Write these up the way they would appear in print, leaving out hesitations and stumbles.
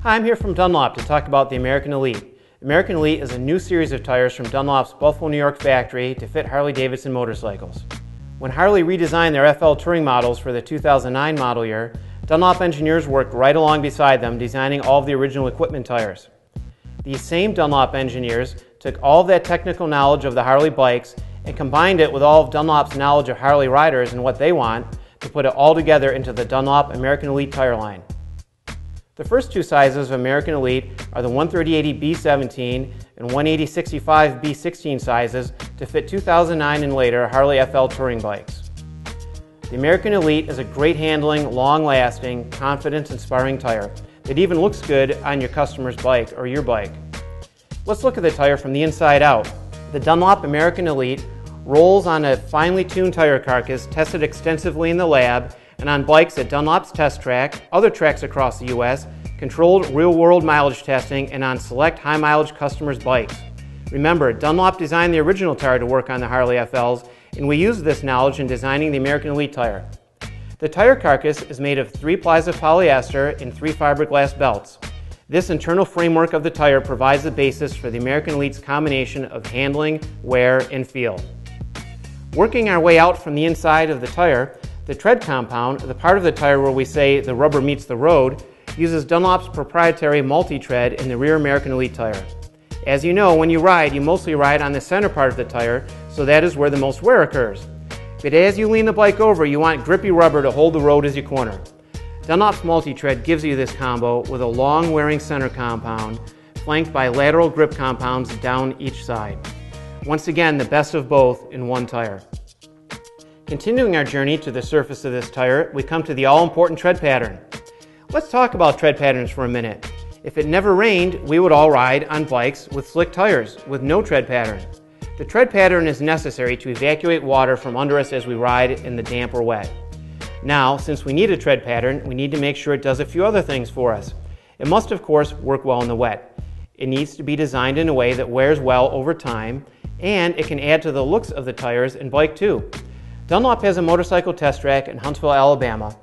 Hi, I'm here from Dunlop to talk about the American Elite. American Elite is a new series of tires from Dunlop's Buffalo, New York factory to fit Harley-Davidson motorcycles. When Harley redesigned their FL Touring models for the 2009 model year, Dunlop engineers worked right along beside them, designing all of the original equipment tires. These same Dunlop engineers took all of that technical knowledge of the Harley bikes and combined it with all of Dunlop's knowledge of Harley riders and what they want to put it all together into the Dunlop American Elite tire line. The first two sizes of American Elite are the 130/80B17 and 180/65B16 sizes to fit 2009 and later Harley FL touring bikes. The American Elite is a great handling, long-lasting, confidence-inspiring tire that even looks good on your customer's bike or your bike. Let's look at the tire from the inside out. The Dunlop American Elite rolls on a finely tuned tire carcass tested extensively in the lab and on bikes at Dunlop's test track, other tracks across the U.S., controlled real-world mileage testing, and on select high-mileage customers' bikes. Remember, Dunlop designed the original tire to work on the Harley FLs, and we used this knowledge in designing the American Elite tire. The tire carcass is made of 3 plies of polyester and 3 fiberglass belts. This internal framework of the tire provides the basis for the American Elite's combination of handling, wear, and feel. Working our way out from the inside of the tire, the tread compound, the part of the tire where we say the rubber meets the road, uses Dunlop's proprietary multi-tread in the rear American Elite tire. As you know, when you ride, you mostly ride on the center part of the tire, so that is where the most wear occurs. But as you lean the bike over, you want grippy rubber to hold the road as you corner. Dunlop's multi-tread gives you this combo with a long-wearing center compound, flanked by lateral grip compounds down each side. Once again, the best of both in one tire. Continuing our journey to the surface of this tire, we come to the all-important tread pattern. Let's talk about tread patterns for a minute. If it never rained, we would all ride on bikes with slick tires with no tread pattern. The tread pattern is necessary to evacuate water from under us as we ride in the damp or wet. Now, since we need a tread pattern, we need to make sure it does a few other things for us. It must, of course, work well in the wet. It needs to be designed in a way that wears well over time, and it can add to the looks of the tires and bike too. Dunlop has a motorcycle test track in Huntsville, Alabama,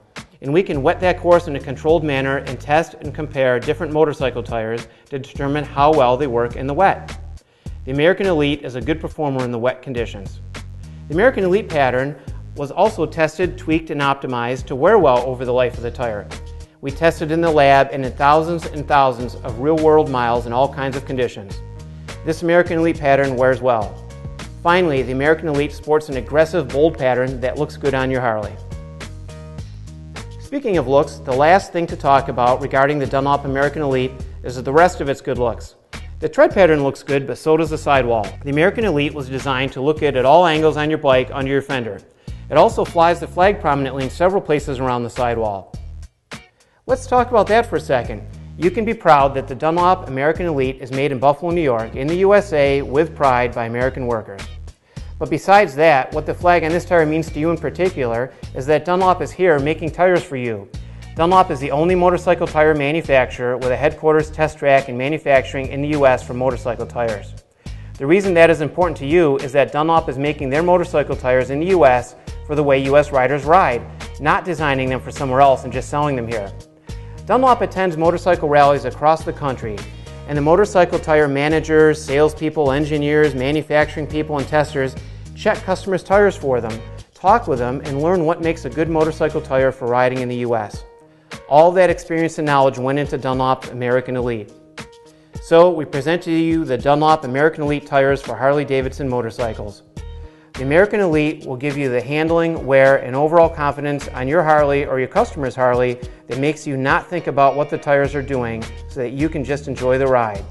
and we can wet that course in a controlled manner and test and compare different motorcycle tires to determine how well they work in the wet. The American Elite is a good performer in the wet conditions. The American Elite pattern was also tested, tweaked, and optimized to wear well over the life of the tire. We tested in the lab and in thousands and thousands of real-world miles in all kinds of conditions. This American Elite pattern wears well. Finally, the American Elite sports an aggressive, bold pattern that looks good on your Harley. Speaking of looks, the last thing to talk about regarding the Dunlop American Elite is the rest of its good looks. The tread pattern looks good, but so does the sidewall. The American Elite was designed to look good at all angles on your bike under your fender. It also flies the flag prominently in several places around the sidewall. Let's talk about that for a second. You can be proud that the Dunlop American Elite is made in Buffalo, New York, in the USA, with pride by American workers. But besides that, what the flag on this tire means to you in particular is that Dunlop is here making tires for you. Dunlop is the only motorcycle tire manufacturer with a headquarters, test track, and manufacturing in the US for motorcycle tires. The reason that is important to you is that Dunlop is making their motorcycle tires in the US for the way US riders ride, not designing them for somewhere else and just selling them here. Dunlop attends motorcycle rallies across the country, and the motorcycle tire managers, salespeople, engineers, manufacturing people, and testers check customers' tires for them, talk with them, and learn what makes a good motorcycle tire for riding in the US. All that experience and knowledge went into Dunlop American Elite. So we present to you the Dunlop American Elite tires for Harley-Davidson motorcycles. The American Elite will give you the handling, wear, and overall confidence on your Harley or your customer's Harley that makes you not think about what the tires are doing so that you can just enjoy the ride.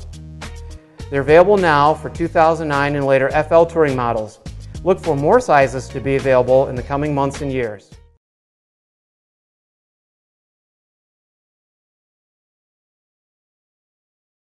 They're available now for 2009 and later FL touring models. Look for more sizes to be available in the coming months and years.